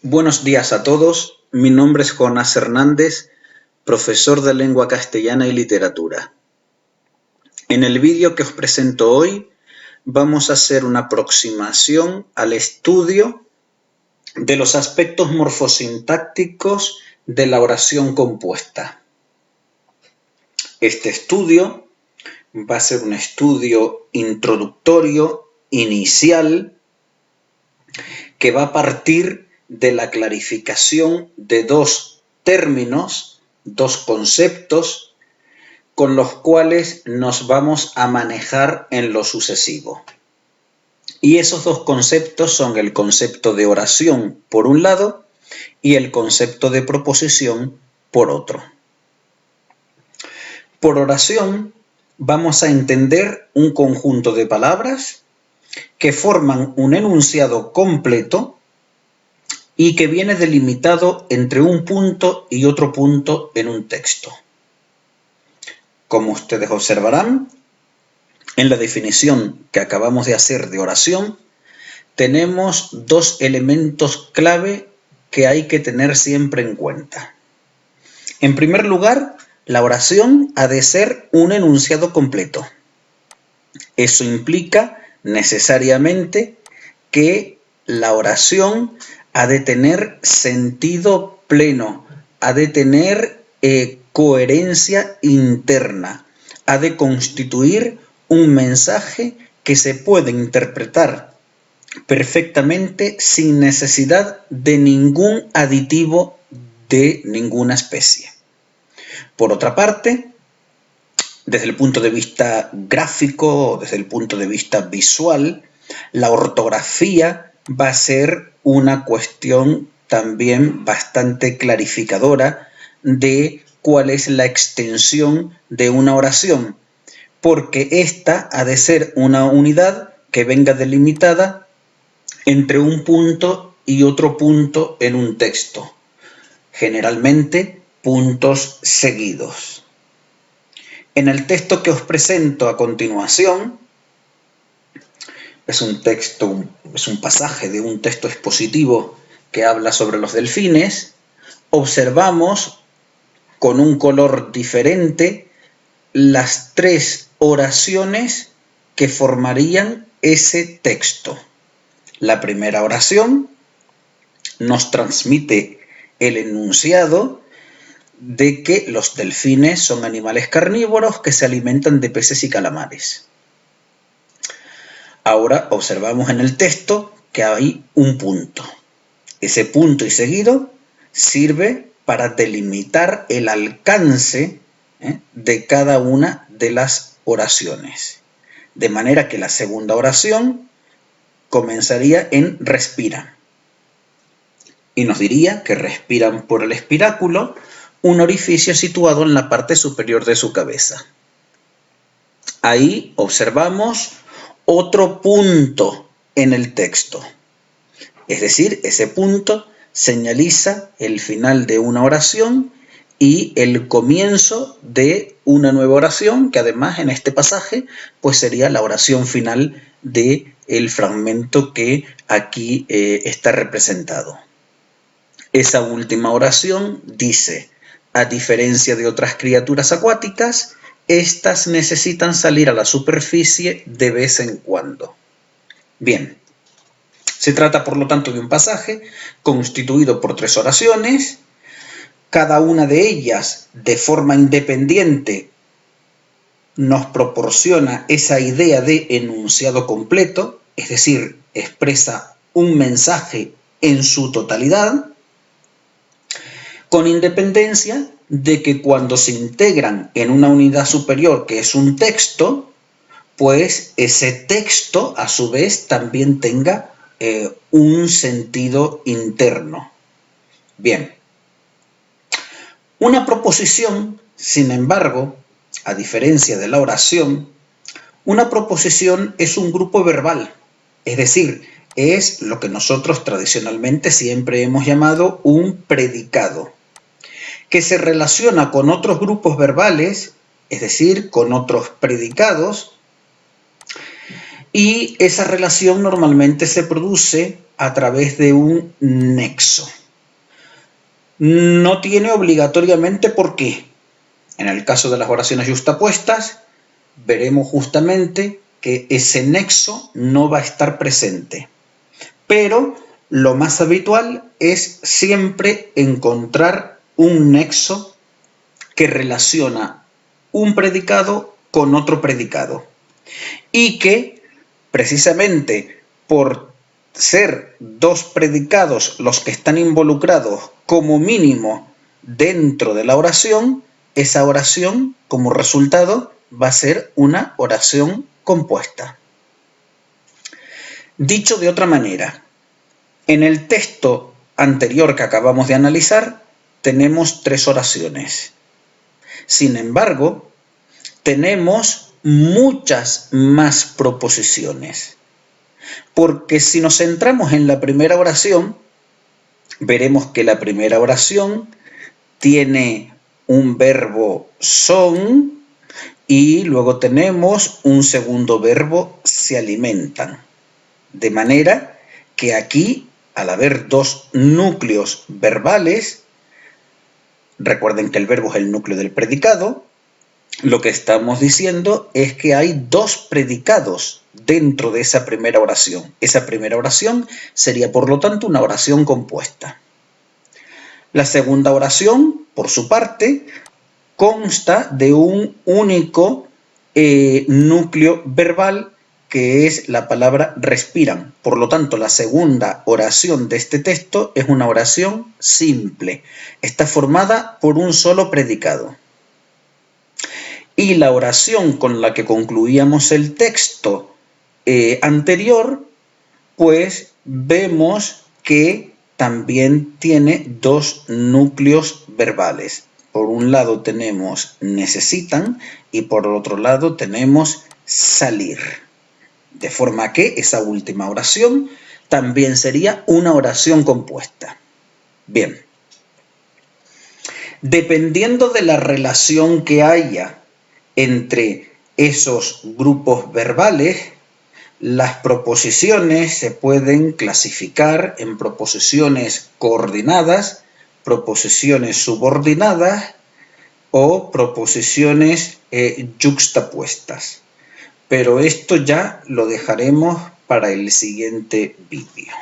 Buenos días a todos, mi nombre es Jonás Hernández, profesor de Lengua Castellana y Literatura. En el vídeo que os presento hoy vamos a hacer una aproximación al estudio de los aspectos morfosintácticos de la oración compuesta. Este estudio va a ser un estudio introductorio, inicial, que va a partir de la clarificación de dos términos, dos conceptos, con los cuales nos vamos a manejar en lo sucesivo. Y esos dos conceptos son el concepto de oración por un lado y el concepto de proposición por otro. Por oración vamos a entender un conjunto de palabras que forman un enunciado completo y que viene delimitado entre un punto y otro punto en un texto. Como ustedes observarán, en la definición que acabamos de hacer de oración, tenemos dos elementos clave que hay que tener siempre en cuenta. En primer lugar, la oración ha de ser un enunciado completo. Eso implica necesariamente que la oración ha de tener sentido pleno, ha de tener coherencia interna, ha de constituir un mensaje que se puede interpretar perfectamente sin necesidad de ningún aditivo de ninguna especie. Por otra parte, desde el punto de vista gráfico, desde el punto de vista visual, la ortografía va a ser una cuestión también bastante clarificadora de cuál es la extensión de una oración, porque esta ha de ser una unidad que venga delimitada entre un punto y otro punto en un texto, generalmente puntos seguidos. En el texto que os presento a continuación, es un pasaje de un texto expositivo que habla sobre los delfines. Observamos con un color diferente las tres oraciones que formarían ese texto. La primera oración nos transmite el enunciado de que los delfines son animales carnívoros que se alimentan de peces y calamares. Ahora observamos en el texto que hay un punto. Ese punto y seguido sirve para delimitar el alcance de cada una de las oraciones. De manera que la segunda oración comenzaría en respira. Y nos diría que respiran por el espiráculo, un orificio situado en la parte superior de su cabeza. Ahí observamos otro punto en el texto. Es decir, ese punto señaliza el final de una oración y el comienzo de una nueva oración, que además en este pasaje pues sería la oración final del fragmento que aquí está representado. Esa última oración dice: a diferencia de otras criaturas acuáticas, estas necesitan salir a la superficie de vez en cuando. Bien, se trata por lo tanto de un pasaje constituido por tres oraciones, cada una de ellas de forma independiente nos proporciona esa idea de enunciado completo, es decir, expresa un mensaje en su totalidad, con independencia de que cuando se integran en una unidad superior que es un texto, pues ese texto a su vez también tenga un sentido interno. Bien, una proposición, sin embargo, a diferencia de la oración, una proposición es un grupo verbal, es decir, es lo que nosotros tradicionalmente siempre hemos llamado un predicado, que se relaciona con otros grupos verbales, es decir, con otros predicados, y esa relación normalmente se produce a través de un nexo. No tiene obligatoriamente por qué. En el caso de las oraciones yuxtapuestas, veremos justamente que ese nexo no va a estar presente. Pero lo más habitual es siempre encontrar un nexo que relaciona un predicado con otro predicado. Y que, precisamente por ser dos predicados los que están involucrados como mínimo dentro de la oración, esa oración como resultado va a ser una oración compuesta. Dicho de otra manera, en el texto anterior que acabamos de analizar tenemos 3 oraciones. Sin embargo, tenemos muchas más proposiciones. Porque si nos centramos en la primera oración, veremos que la primera oración tiene un verbo son y luego tenemos un segundo verbo se alimentan. De manera que aquí, al haber 2 núcleos verbales, recuerden que el verbo es el núcleo del predicado, lo que estamos diciendo es que hay 2 predicados dentro de esa primera oración. Esa primera oración sería, por lo tanto, una oración compuesta. La segunda oración, por su parte, consta de un único núcleo verbal que es la palabra respiran. Por lo tanto, la segunda oración de este texto es una oración simple. Está formada por un solo predicado. Y la oración con la que concluíamos el texto anterior, pues vemos que también tiene 2 núcleos verbales. Por un lado tenemos necesitan y por otro lado tenemos salir. De forma que esa última oración también sería una oración compuesta. Bien. Dependiendo de la relación que haya entre esos grupos verbales, las proposiciones se pueden clasificar en proposiciones coordinadas, proposiciones subordinadas o proposiciones yuxtapuestas. Pero esto ya lo dejaremos para el siguiente vídeo.